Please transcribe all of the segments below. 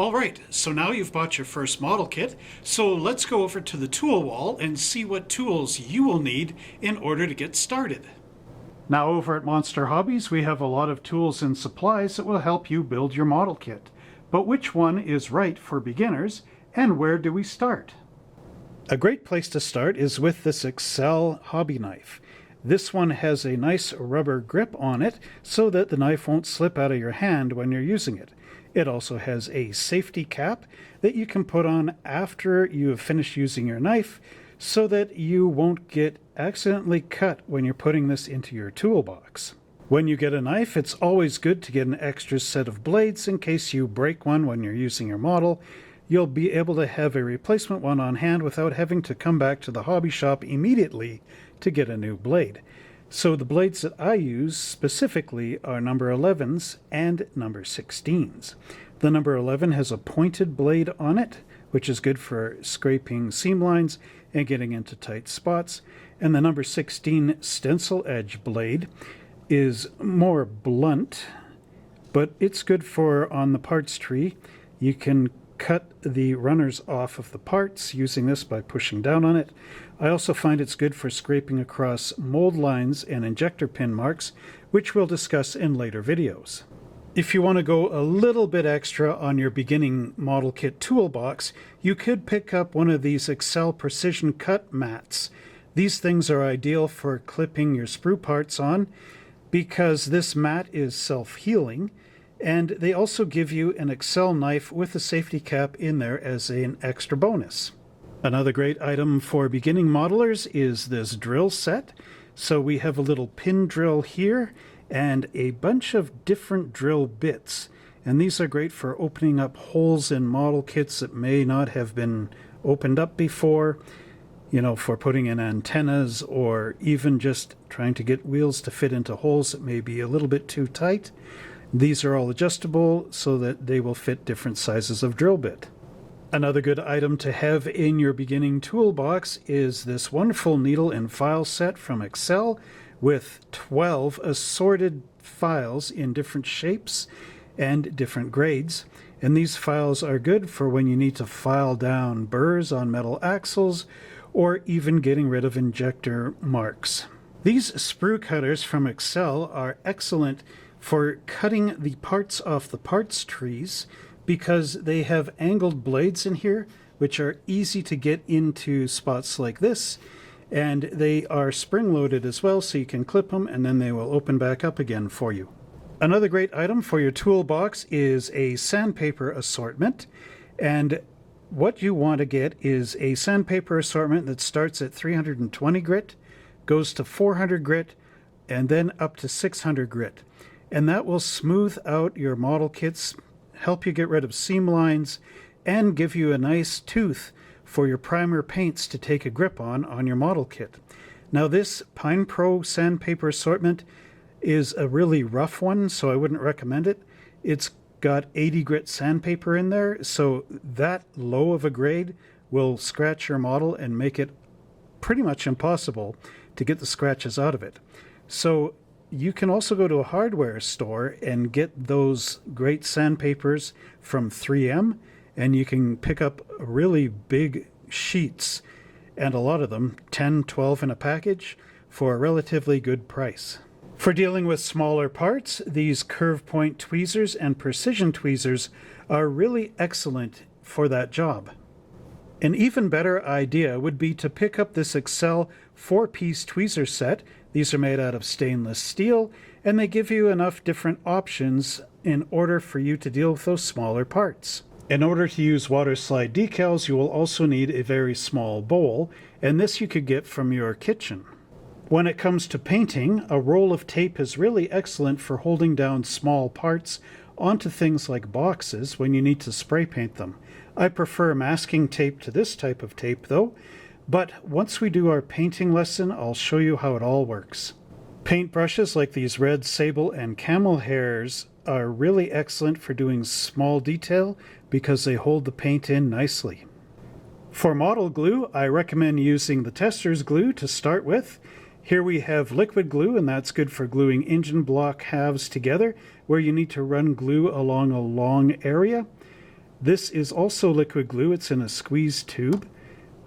All right, so now you've bought your first model kit, so let's go over to the tool wall and see what tools you will need in order to get started. Now over at Monster Hobbies, we have a lot of tools and supplies that will help you build your model kit. But which one is right for beginners, and where do we start? A great place to start is with this Excel hobby knife. This one has a nice rubber grip on it so that the knife won't slip out of your hand when you're using it. It also has a safety cap that you can put on after you have finished using your knife so that you won't get accidentally cut when you're putting this into your toolbox. When you get a knife, it's always good to get an extra set of blades in case you break one when you're using your model. You'll be able to have a replacement one on hand without having to come back to the hobby shop immediately to get a new blade. So the blades that I use specifically are number 11s and number 16s. The number 11 has a pointed blade on it, which is good for scraping seam lines and getting into tight spots. And the number 16 stencil edge blade is more blunt, but it's good for on the parts tree. You can cut the runners off of the parts using this by pushing down on it. I also find it's good for scraping across mold lines and injector pin marks, which we'll discuss in later videos. If you want to go a little bit extra on your beginning model kit toolbox, you could pick up one of these Excel precision cut mats. These things are ideal for clipping your sprue parts on because this mat is self-healing. And they also give you an Excel knife with a safety cap in there as an extra bonus. Another great item for beginning modelers is this drill set. So we have a little pin drill here and a bunch of different drill bits. And these are great for opening up holes in model kits that may not have been opened up before, you know, for putting in antennas or even just trying to get wheels to fit into holes that may be a little bit too tight. These are all adjustable so that they will fit different sizes of drill bit. Another good item to have in your beginning toolbox is this wonderful needle and file set from Excel with 12 assorted files in different shapes and different grades. And these files are good for when you need to file down burrs on metal axles or even getting rid of injector marks. These sprue cutters from Excel are excellent for cutting the parts off the parts trees because they have angled blades in here which are easy to get into spots like this, and they are spring-loaded as well so you can clip them and then they will open back up again for you. Another great item for your toolbox is a sandpaper assortment, and what you want to get is a sandpaper assortment that starts at 320 grit, goes to 400 grit, and then up to 600 grit. And that will smooth out your model kits, help you get rid of seam lines, and give you a nice tooth for your primer paints to take a grip on your model kit. Now this Pine Pro sandpaper assortment is a really rough one, so I wouldn't recommend it. It's got 80 grit sandpaper in there, so that low of a grade will scratch your model and make it pretty much impossible to get the scratches out of it. So you can also go to a hardware store and get those great sandpapers from 3M, and you can pick up really big sheets, and a lot of them, 10, 12 in a package, for a relatively good price. For dealing with smaller parts, these curve point tweezers and precision tweezers are really excellent for that job. An even better idea would be to pick up this Excel 4-piece tweezer set. These are made out of stainless steel, and they give you enough different options in order for you to deal with those smaller parts. In order to use waterslide decals, you will also need a very small bowl, and this you could get from your kitchen. When it comes to painting, a roll of tape is really excellent for holding down small parts onto things like boxes when you need to spray paint them. I prefer masking tape to this type of tape though, but once we do our painting lesson, I'll show you how it all works. Paint brushes like these red sable and camel hairs are really excellent for doing small detail because they hold the paint in nicely. For model glue, I recommend using the Testors glue to start with. Here we have liquid glue, and that's good for gluing engine block halves together where you need to run glue along a long area. This is also liquid glue. It's in a squeeze tube.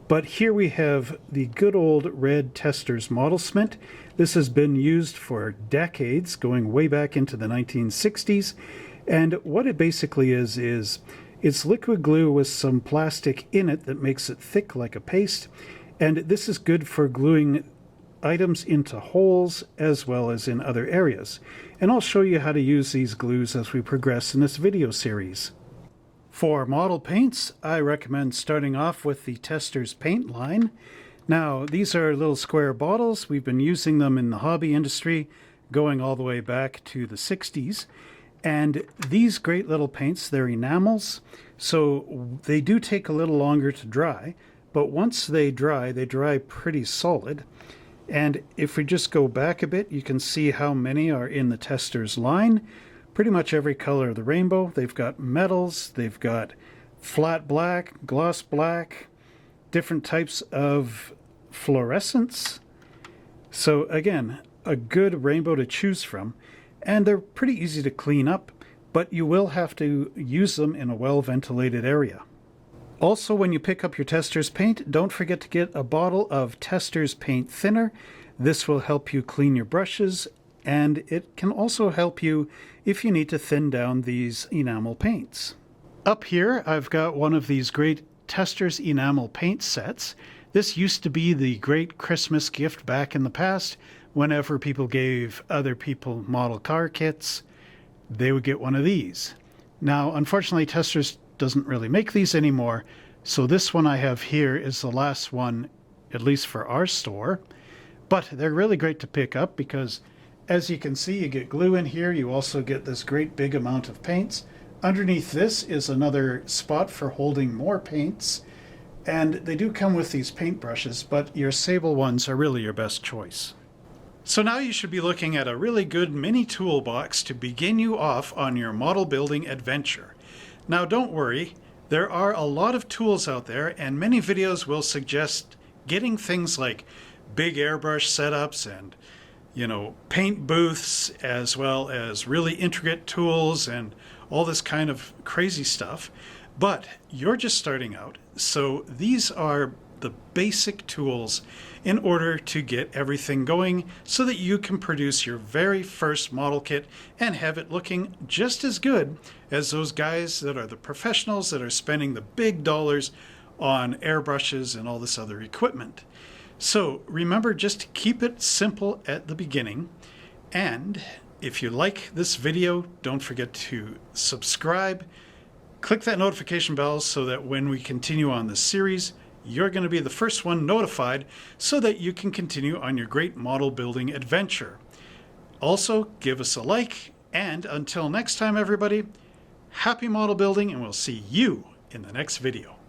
But here we have the good old red Testors model cement. This has been used for decades, going way back into the 1960s. And what it basically is it's liquid glue with some plastic in it that makes it thick like a paste. And this is good for gluing items into holes as well as in other areas. And I'll show you how to use these glues as we progress in this video series. For model paints, I recommend starting off with the Testors paint line. Now, these are little square bottles. We've been using them in the hobby industry going all the way back to the 60s. And these great little paints, they're enamels, so they do take a little longer to dry, but once they dry pretty solid. And if we just go back a bit, you can see how many are in the Testors line. Pretty much every color of the rainbow. They've got metals, they've got flat black, gloss black, different types of fluorescence. So again, a good rainbow to choose from. And they're pretty easy to clean up, but you will have to use them in a well-ventilated area. Also, when you pick up your Testors paint, don't forget to get a bottle of Testors paint thinner. This will help you clean your brushes, and it can also help you if you need to thin down these enamel paints. Up here, I've got one of these great Testors enamel paint sets. This used to be the great Christmas gift back in the past. Whenever people gave other people model car kits, they would get one of these. Now, unfortunately, Testors doesn't really make these anymore, so this one I have here is the last one, at least for our store. But they're really great to pick up because, as you can see, you get glue in here. You also get this great big amount of paints. Underneath this is another spot for holding more paints. And they do come with these paint brushes, but your sable ones are really your best choice. So now you should be looking at a really good mini toolbox to begin you off on your model building adventure. Now don't worry, there are a lot of tools out there, and many videos will suggest getting things like big airbrush setups and, paint booths, as well as really intricate tools and all this kind of crazy stuff. But you're just starting out, so these are the basic tools in order to get everything going so that you can produce your very first model kit and have it looking just as good as those guys that are the professionals that are spending the big dollars on airbrushes and all this other equipment. So remember, just to keep it simple at the beginning. And if you like this video, don't forget to subscribe. Click that notification bell so that when we continue on this series, you're going to be the first one notified so that you can continue on your great model building adventure. Also, give us a like, and until next time, everybody, happy model building, and we'll see you in the next video.